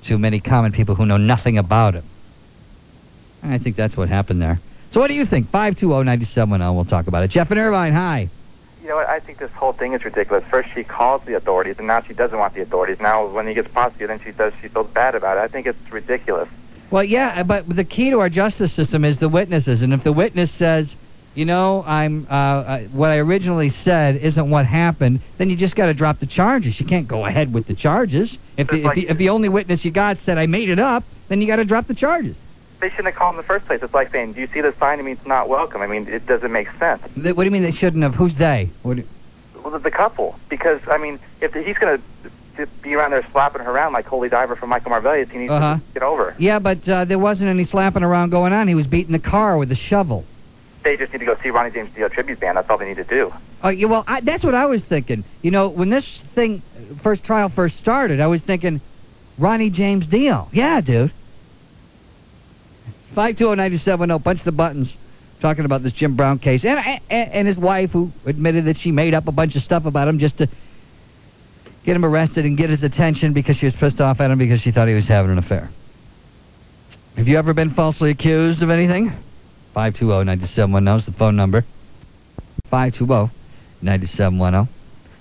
to many common people who know nothing about him. And I think that's what happened there. So what do you think? 520-9710. We'll talk about it. Jeff in Irvine, hi. You know what? I think this whole thing is ridiculous. First she calls the authorities, and now she doesn't want the authorities. Now when he gets prosecuted, then she feels bad about it. I think it's ridiculous. Well, yeah, but the key to our justice system is the witnesses. And if the witness says, you know, what I originally said isn't what happened, then you just got to drop the charges. You can't go ahead with the charges. If the only witness you got said, I made it up, then you got to drop the charges. They shouldn't have called in the first place. It's like saying, do you see the sign? It means not welcome. I mean, it doesn't make sense. What do you mean they shouldn't have? Who's they? Well, the couple. Because, I mean, if he's going to be around there slapping her around like Holy Diver from Michael Marvellius, he needs to get over. Yeah, but there wasn't any slapping around going on. He was beating the car with a shovel. They just need to go see Ronnie James Dio tribute band. That's all they need to do. Oh, yeah, well, that's what I was thinking. You know, when this trial first started, I was thinking, Ronnie James Dio. Yeah, dude. 520-9710, punch the buttons. Talking about this Jim Brown case. And his wife, who admitted that she made up a bunch of stuff about him just to get him arrested and get his attention because she was pissed off at him because she thought he was having an affair. Have you ever been falsely accused of anything? 520-9710 is the phone number. 520-9710.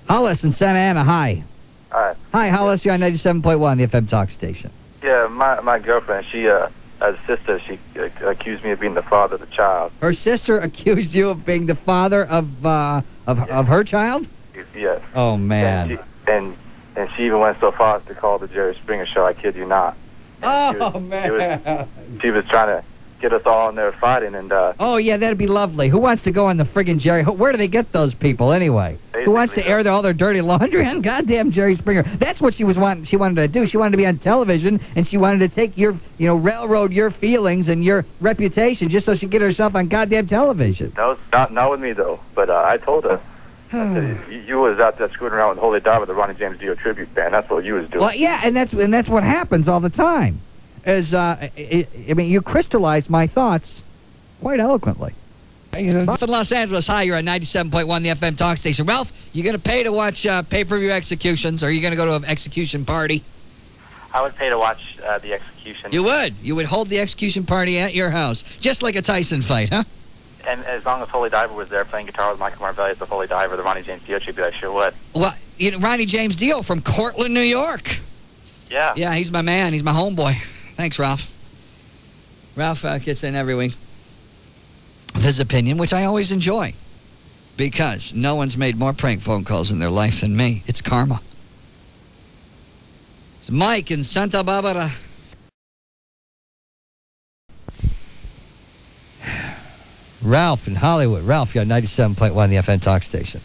Hollis in Santa Ana, hi. Hi, Hollis, you're on 97.1, the FM talk station. Yeah, my girlfriend, she, as a sister, she accused me of being the father of the child. Her sister accused you of being the father of her child? Yes. Oh, man. And she even went so far as to call the Jerry Springer show, I kid you not. Man. She was trying to get us all in there fighting, and oh yeah, that'd be lovely. Who wants to go on the friggin' Jerry? Where do they get those people anyway? Who wants to air all their dirty laundry on goddamn Jerry Springer? That's what she wanted to do. She wanted to be on television, and she wanted to take your, railroad your feelings and your reputation just so she could get herself on goddamn television. No, not with me though. But I told her. You was out there screwing around with Holy Diver, the Ronnie James Dio tribute band. That's what you was doing. Well, yeah, and that's what happens all the time. You crystallized my thoughts quite eloquently. Ralph in Los Angeles, hi, you're on 97.1, the FM talk station. Ralph, you going to pay to watch pay-per-view executions, or are you going to go to an execution party? I would pay to watch the execution. You would? You would hold the execution party at your house, just like a Tyson fight, huh? And as long as Holy Diver was there playing guitar with Michael Marvellius, the Holy Diver, the Ronnie James Dio tribute, I sure would. Well, Ronnie James Dio from Cortland, New York. Yeah. Yeah, he's my man. He's my homeboy. Thanks, Ralph. Ralph gets in every week with his opinion, which I always enjoy, because no one's made more prank phone calls in their life than me. It's karma. It's Mike in Santa Barbara. Ralph in Hollywood. Ralph, you're on 97.1, the FM talk station.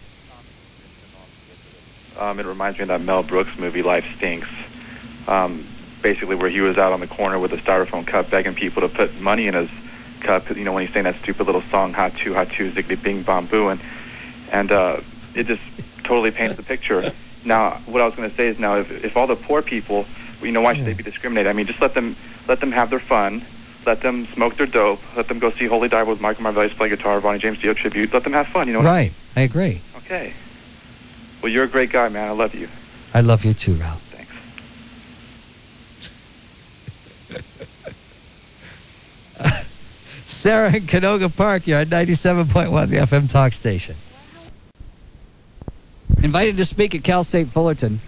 It reminds me of that Mel Brooks movie, Life Stinks. Basically where he was out on the corner with a styrofoam cup begging people to put money in his cup, when he's saying that stupid little song, hot two, ziggity bing bong boo, and it just totally paints the picture. Now, what I was going to say is, now, if all the poor people, why should they be discriminated? I mean, just let them have their fun, let them smoke their dope, let them go see Holy Diver with Michael Marvellius play guitar, Ronnie James Dio tribute, let them have fun, Right, I agree. Okay. Well, you're a great guy, man. I love you. I love you too, Ralph. Thanks. Sarah in Canoga Park, you're on 97.1, the FM talk station. Invited to speak at Cal State Fullerton.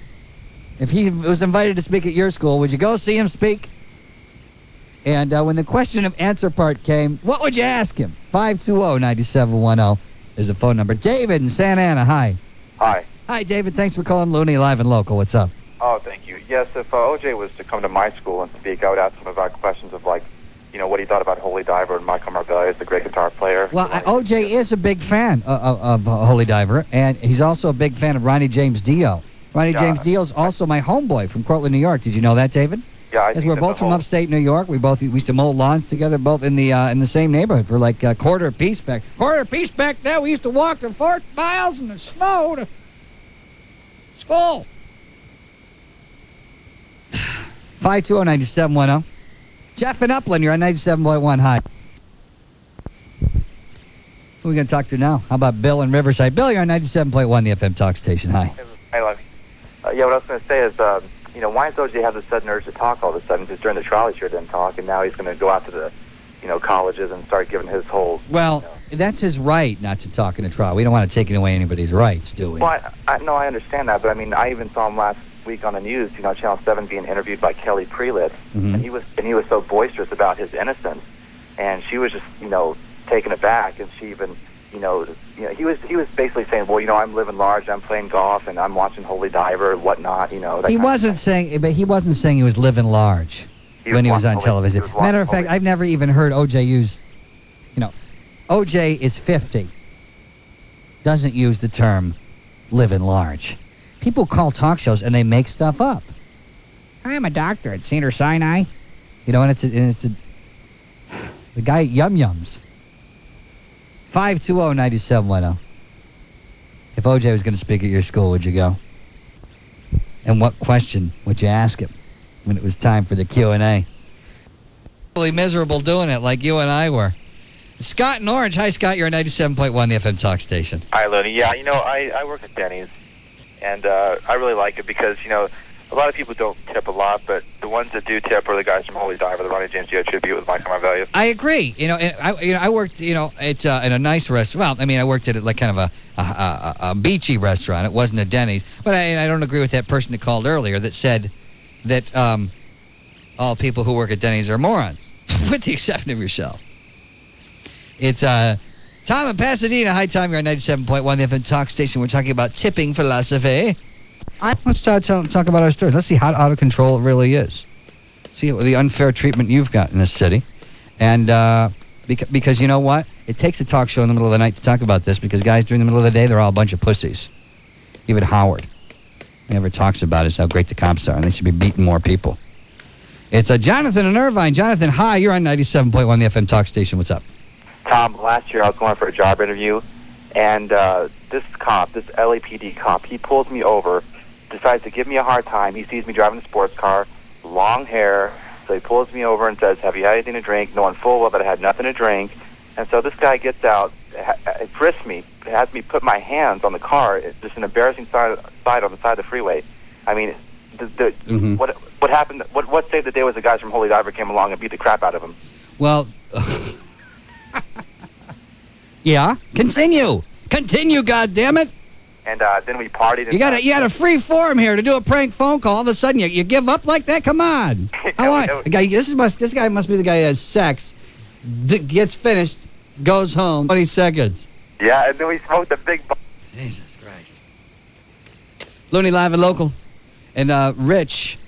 If he was invited to speak at your school, would you go see him speak? And when the question and answer part came, what would you ask him? 520-9710 is the phone number. David in Santa Ana, hi. Hi. Hi, David. Thanks for calling Looney Live and Local. What's up? Oh, thank you. Yes, if OJ was to come to my school and speak, I would ask him about questions of, what he thought about Holy Diver and Michael Marvellius, the great guitar player. Well, OJ is a big fan of Holy Diver, and he's also a big fan of Ronnie James Dio. Ronnie James Dio is also my homeboy from Cortland, New York. Did you know that, David? Yeah, Because we're both from upstate New York. We used to mow lawns together, both in the same neighborhood for like quarter apiece back. Quarter apiece back there. We used to walk the 4 miles in the snow to school. 520-9710. Jeff in Upland, you're on 97.1. Hi. Who are we going to talk to now? How about Bill in Riverside? Bill, you're on 97.1, the FM talk station. Hi. I love you. Yeah, what I was going to say is, why does OJ have the sudden urge to talk all of a sudden? Because during the trial he sure didn't talk, and now he's going to go out to the, colleges and start giving his whole... Well, that's his right not to talk in a trial. We don't want to take away anybody's rights, do we? Well, no, I understand that, but I mean, I even saw him last week on the news, Channel 7 being interviewed by Kelly Prelitz, and he was so boisterous about his innocence, and she was just, taken aback, and she even, he was basically saying, well, I'm living large, I'm playing golf, and I'm watching Holy Diver and whatnot, He wasn't saying he was living large when he was on television. Matter of fact, I've never even heard OJ use, OJ is 50, doesn't use the term living large. People call talk shows and they make stuff up. I'm a doctor at Cedar Sinai. And it's the guy Yum Yums. 520-9710. If OJ was going to speak at your school, would you go? And what question would you ask him when it was time for the Q&A? Really miserable doing it like you and I were. Scott in Orange. Hi, Scott. You're at 97.1, the FM talk station. Hi, Looney. Yeah, I work at Denny's, and I really like it because, a lot of people don't tip a lot, but the ones that do tip are the guys from Holy Diver, the Ronnie James Dio tribute with My Value. I agree. I worked, it's in a nice restaurant. Well, I worked at like kind of a beachy restaurant. It wasn't a Denny's. But I don't agree with that person that called earlier that said that all people who work at Denny's are morons, with the exception of yourself. It's Tom in Pasadena. Hi, Tom. You're on 97.1, the FM talk station. We're talking about tipping philosophy. Let's talk about our stories. Let's see how out of control it really is. See the unfair treatment you've got in this city. And because you know what? It takes a talk show in the middle of the night to talk about this because guys during the middle of the day, they're all a bunch of pussies. Even Howard. He never talks about is how great the cops are, and they should be beating more people. It's Jonathan in Irvine. Jonathan, hi. You're on 97.1, the FM talk station. What's up? Tom, last year I was going for a job interview, and this LAPD cop, he pulls me over, decides to give me a hard time. He sees me driving a sports car, long hair, so he pulls me over and says, have you had anything to drink? Knowing full well that I had nothing to drink. And so this guy gets out, frisks me, has me put my hands on the car. It's just an embarrassing sight on the side of the freeway. I mean, what happened? What saved the day was the guys from Holy Diver came along and beat the crap out of him. Well, yeah, continue, goddammit. And then we partied. And you got a free forum here to do a prank phone call. All of a sudden, you give up like that? Come on. This guy must be the guy who has sex, gets finished, goes home, 20 seconds. Yeah, and then we smoked a big... Jesus Christ. Looney Live and Local. And Rich